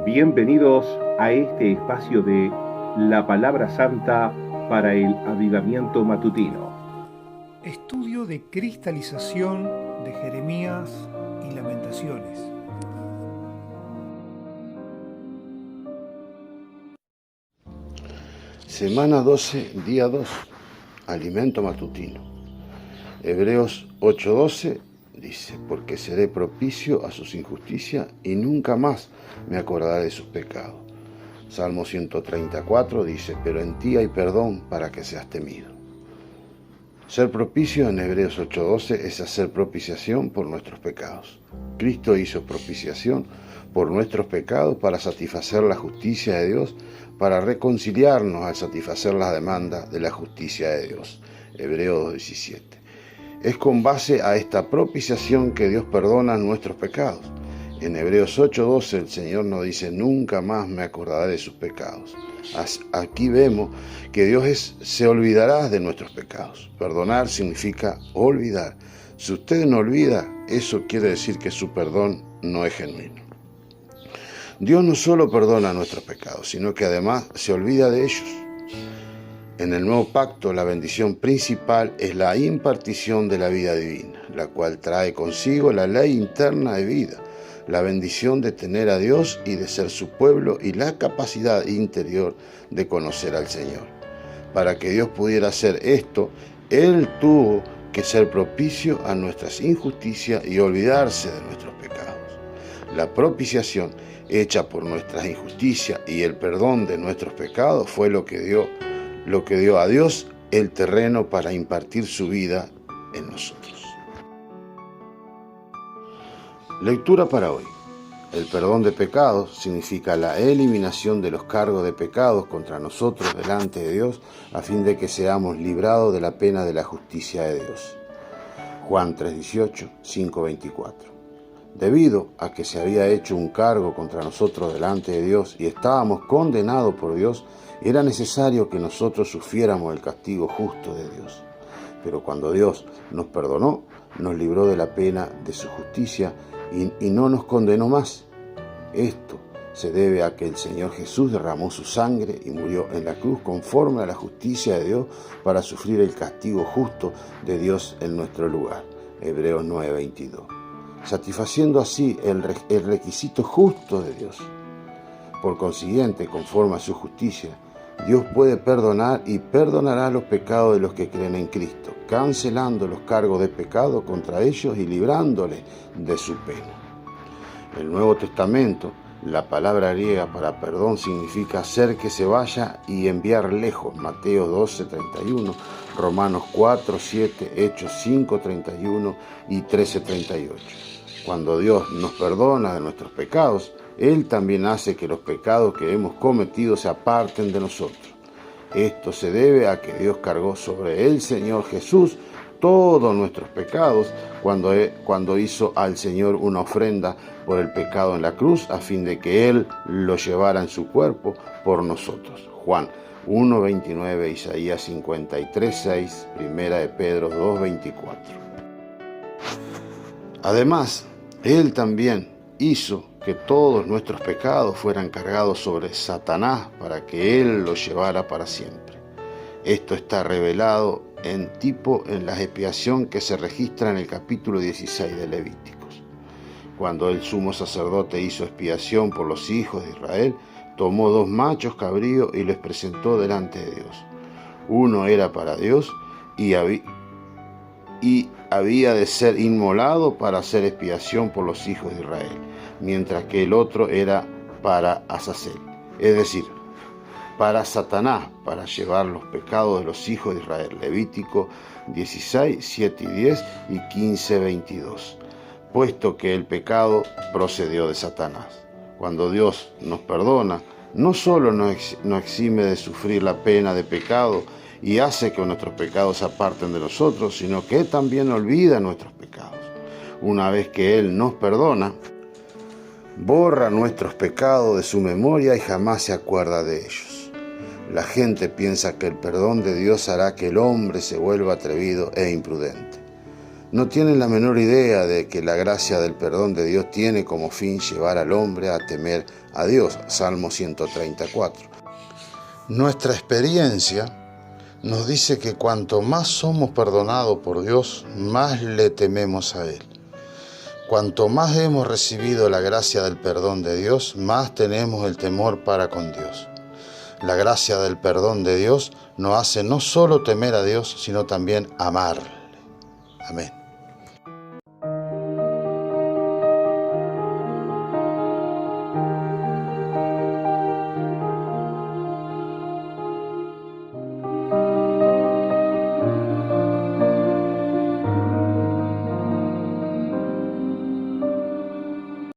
Bienvenidos a este espacio de la Palabra Santa para el Avivamiento Matutino. Estudio de cristalización de Jeremías y Lamentaciones. Semana 12, día 2, alimento matutino. Hebreos 8:12 dice, porque seré propicio a sus injusticias y nunca más me acordaré de sus pecados. Salmo 134 dice, pero en ti hay perdón para que seas temido. Ser propicio en Hebreos 8:12 es hacer propiciación por nuestros pecados. Cristo hizo propiciación por nuestros pecados para satisfacer la justicia de Dios, para reconciliarnos al satisfacer las demandas de la justicia de Dios. Hebreos 2:17. Es con base a esta propiciación que Dios perdona nuestros pecados. En Hebreos 8:12 el Señor nos dice, nunca más me acordaré de sus pecados. Aquí vemos que Dios se olvidará de nuestros pecados. Perdonar significa olvidar. Si usted no olvida, eso quiere decir que su perdón no es genuino. Dios no solo perdona nuestros pecados, sino que además se olvida de ellos. En el nuevo pacto, la bendición principal es la impartición de la vida divina, la cual trae consigo la ley interna de vida, la bendición de tener a Dios y de ser su pueblo y la capacidad interior de conocer al Señor. Para que Dios pudiera hacer esto, Él tuvo que ser propicio a nuestras injusticias y olvidarse de nuestros pecados. La propiciación hecha por nuestras injusticias y el perdón de nuestros pecados fue lo que dio a Dios el terreno para impartir su vida en nosotros. Lectura para hoy. El perdón de pecados significa la eliminación de los cargos de pecados contra nosotros delante de Dios a fin de que seamos librados de la pena de la justicia de Dios. Juan 3:18, 5:24. Debido a que se había hecho un cargo contra nosotros delante de Dios y estábamos condenados por Dios, era necesario que nosotros sufriéramos el castigo justo de Dios. Pero cuando Dios nos perdonó, nos libró de la pena de su justicia y no nos condenó más. Esto se debe a que el Señor Jesús derramó su sangre y murió en la cruz conforme a la justicia de Dios para sufrir el castigo justo de Dios en nuestro lugar. Hebreos 9:22. Satisfaciendo así el requisito justo de Dios. Por consiguiente, conforme a su justicia, Dios puede perdonar y perdonará los pecados de los que creen en Cristo, cancelando los cargos de pecado contra ellos y librándoles de su pena. En el Nuevo Testamento, la palabra griega para perdón significa hacer que se vaya y enviar lejos. Mateo 12:31, Romanos 4:7, Hechos 5:31 y 13:38. Cuando Dios nos perdona de nuestros pecados, Él también hace que los pecados que hemos cometido se aparten de nosotros. Esto se debe a que Dios cargó sobre el Señor Jesús todos nuestros pecados cuando hizo al Señor una ofrenda por el pecado en la cruz a fin de que Él lo llevara en su cuerpo por nosotros. Juan 1:29, Isaías 53:6, Primera de Pedro 2:24. Además, Él también hizo que todos nuestros pecados fueran cargados sobre Satanás para que Él los llevara para siempre. Esto está revelado en la expiación que se registra en el capítulo 16 de Levíticos. Cuando el sumo sacerdote hizo expiación por los hijos de Israel, tomó 2 machos cabríos y les presentó delante de Dios. Uno era para Dios y había de ser inmolado para hacer expiación por los hijos de Israel, mientras que el otro era para Azazel, es decir, para Satanás, para llevar los pecados de los hijos de Israel. Levítico 16, 7 y 10 y 15, 22. Puesto que el pecado procedió de Satanás. Cuando Dios nos perdona, no solo nos exime de sufrir la pena de pecado y hace que nuestros pecados se aparten de nosotros, sino que Él también olvida nuestros pecados. Una vez que Él nos perdona, borra nuestros pecados de su memoria y jamás se acuerda de ellos. La gente piensa que el perdón de Dios hará que el hombre se vuelva atrevido e imprudente. no tienen la menor idea de que la gracia del perdón de Dios tiene como fin llevar al hombre a temer a Dios. Salmo 134. Nuestra experiencia nos dice que cuanto más somos perdonados por Dios, más le tememos a Él. Cuanto más hemos recibido la gracia del perdón de Dios, más tenemos el temor para con Dios. La gracia del perdón de Dios nos hace no solo temer a Dios, sino también amarle. Amén.